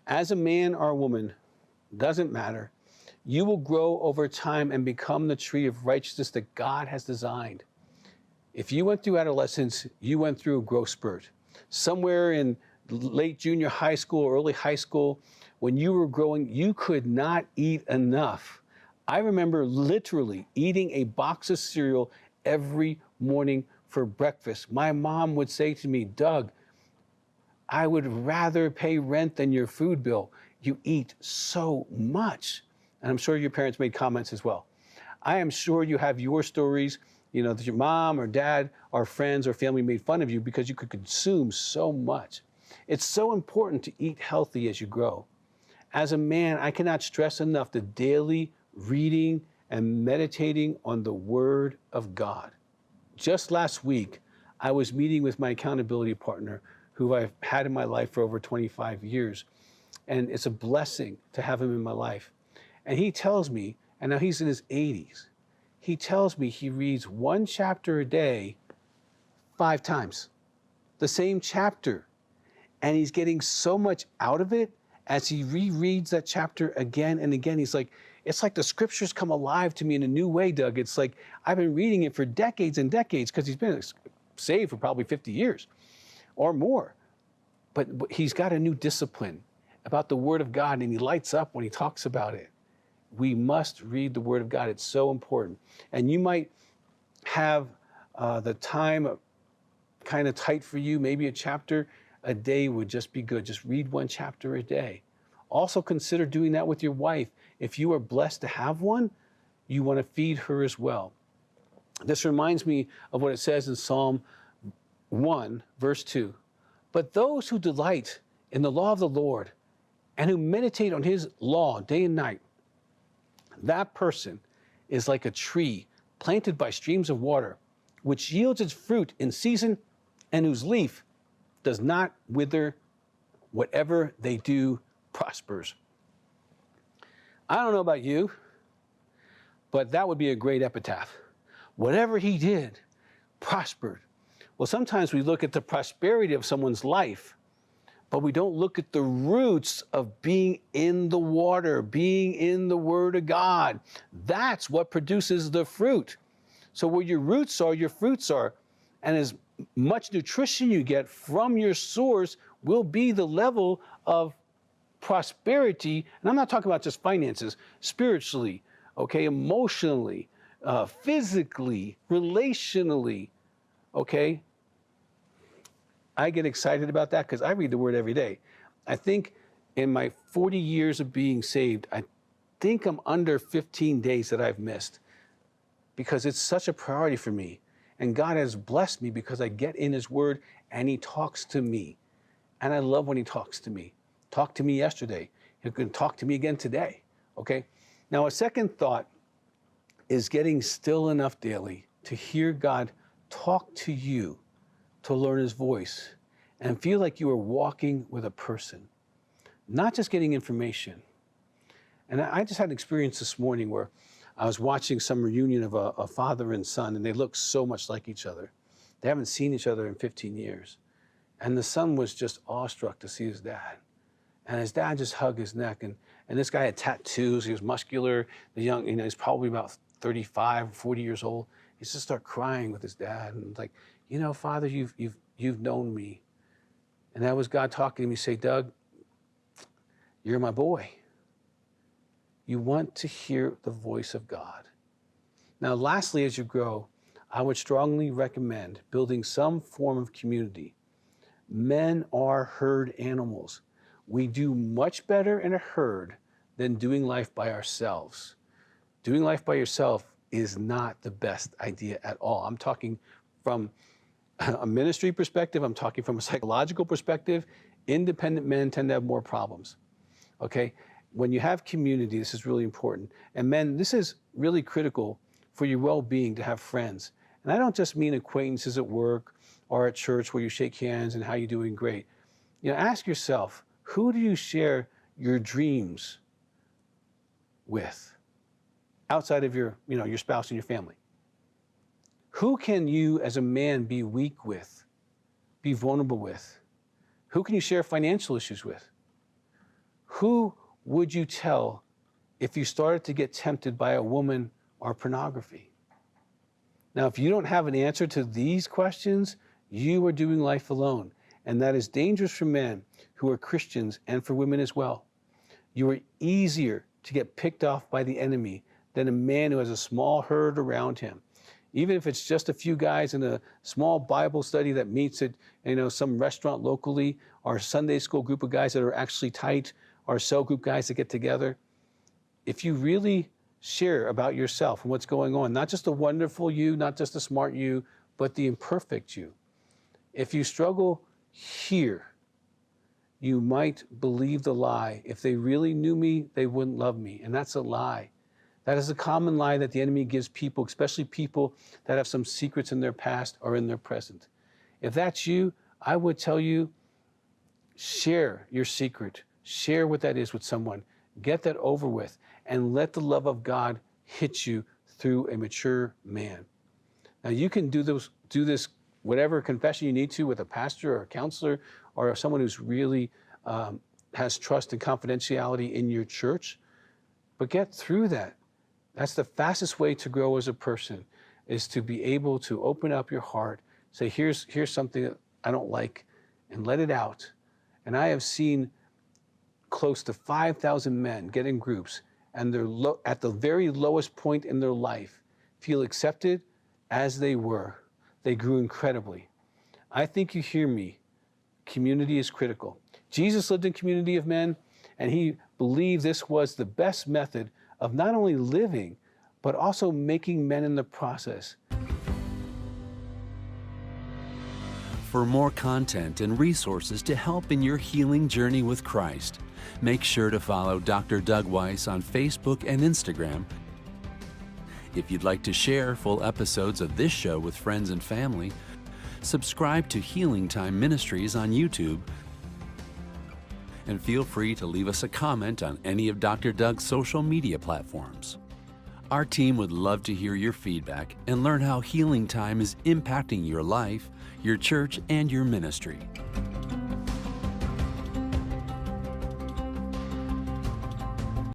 As a man or a woman, doesn't matter, you will grow over time and become the tree of righteousness that God has designed. If you went through adolescence, you went through a growth spurt. Somewhere in late junior high school or early high school, when you were growing, you could not eat enough. I remember literally eating a box of cereal every morning for breakfast. My mom would say to me, Doug, I would rather pay rent than your food bill. You eat so much. And I'm sure your parents made comments as well. I am sure you have your stories, that your mom or dad or friends or family made fun of you because you could consume so much. It's so important to eat healthy as you grow. As a man, I cannot stress enough the daily reading and meditating on the Word of God. Just last week, I was meeting with my accountability partner, who I've had in my life for over 25 years. And it's a blessing to have him in my life. And he tells me, and now he's in his 80s, he tells me he reads one chapter a day 5 times, the same chapter. And he's getting so much out of it as he rereads that chapter again and again. He's like, it's like the scriptures come alive to me in a new way, Doug. It's like I've been reading it for decades and decades, because he's been saved for probably 50 years or more. But he's got a new discipline about the Word of God, and he lights up when he talks about it. We must read the Word of God. It's so important. And you might have the time kind of tight for you. Maybe a chapter a day would just be good. Just read one chapter a day. Also consider doing that with your wife. If you are blessed to have one, you want to feed her as well. This reminds me of what it says in Psalm 1, verse 2. But those who delight in the law of the Lord and who meditate on his law day and night, that person is like a tree planted by streams of water, which yields its fruit in season and whose leaf does not wither. Whatever they do prospers. I don't know about you, but that would be a great epitaph. Whatever he did prospered. Well, sometimes we look at the prosperity of someone's life, but we don't look at the roots of being in the water, being in the Word of God. That's what produces the fruit. So where your roots are, your fruits are. And as much nutrition you get from your source will be the level of prosperity. And I'm not talking about just finances, spiritually, okay, emotionally, physically, relationally, okay? I get excited about that because I read the Word every day. I think in my 40 years of being saved, I think I'm under 15 days that I've missed, because it's such a priority for me. And God has blessed me because I get in his Word and he talks to me. And I love when he talks to me. Talked to me yesterday. He can talk to me again today, okay? Now, a second thought is getting still enough daily to hear God talk to you, to learn his voice, and feel like you are walking with a person, not just getting information. And I just had an experience this morning where I was watching some reunion of a father and son, and they look so much like each other. They haven't seen each other in 15 years. And the son was just awestruck to see his dad. And his dad just hugged his neck. And this guy had tattoos. He was muscular. The young, he's probably about 35, 40 years old. He just started crying with his dad. And like, Father, you've known me. And that was God talking to me, say, Doug, you're my boy. You want to hear the voice of God. Now, lastly, as you grow, I would strongly recommend building some form of community. Men are herd animals. We do much better in a herd than doing life by ourselves. Doing life by yourself is not the best idea at all. I'm talking from a ministry perspective. I'm talking from a psychological perspective. Independent men tend to have more problems, okay? When you have community, this is really important. And men, this is really critical for your well-being to have friends. And I don't just mean acquaintances at work or at church where you shake hands and how you doing great. Ask yourself, who do you share your dreams with outside of your spouse and your family? Who can you as a man be weak with, be vulnerable with? Who can you share financial issues with? Who would you tell if you started to get tempted by a woman or pornography? Now, if you don't have an answer to these questions, you are doing life alone. And that is dangerous for men who are Christians and for women as well. You are easier to get picked off by the enemy than a man who has a small herd around him. Even if it's just a few guys in a small Bible study that meets at some restaurant locally, or a Sunday school group of guys that are actually tight, or cell group guys that get together. If you really share about yourself and what's going on, not just the wonderful you, not just the smart you, but the imperfect you. If you struggle here, you might believe the lie. If they really knew me, they wouldn't love me. And that's a lie. That is a common lie that the enemy gives people, especially people that have some secrets in their past or in their present. If that's you, I would tell you, share your secret. Share what that is with someone. Get that over with, and let the love of God hit you through a mature man. Now, you can do this, whatever confession you need to, with a pastor or a counselor or someone who's really has trust and confidentiality in your church, but get through that. That's the fastest way to grow as a person, is to be able to open up your heart, say, here's something that I don't like, and let it out. And I have seen close to 5,000 men get in groups, and they're at the very lowest point in their life, feel accepted as they were. They grew incredibly. I think you hear me. Community is critical. Jesus lived in community of men, and he believed this was the best method of not only living, but also making men in the process. For more content and resources to help in your healing journey with Christ, make sure to follow Dr. Doug Weiss on Facebook and Instagram. If you'd like to share full episodes of this show with friends and family, subscribe to Healing Time Ministries on YouTube, and feel free to leave us a comment on any of Dr. Doug's social media platforms. Our team would love to hear your feedback and learn how Healing Time is impacting your life, your church, and your ministry.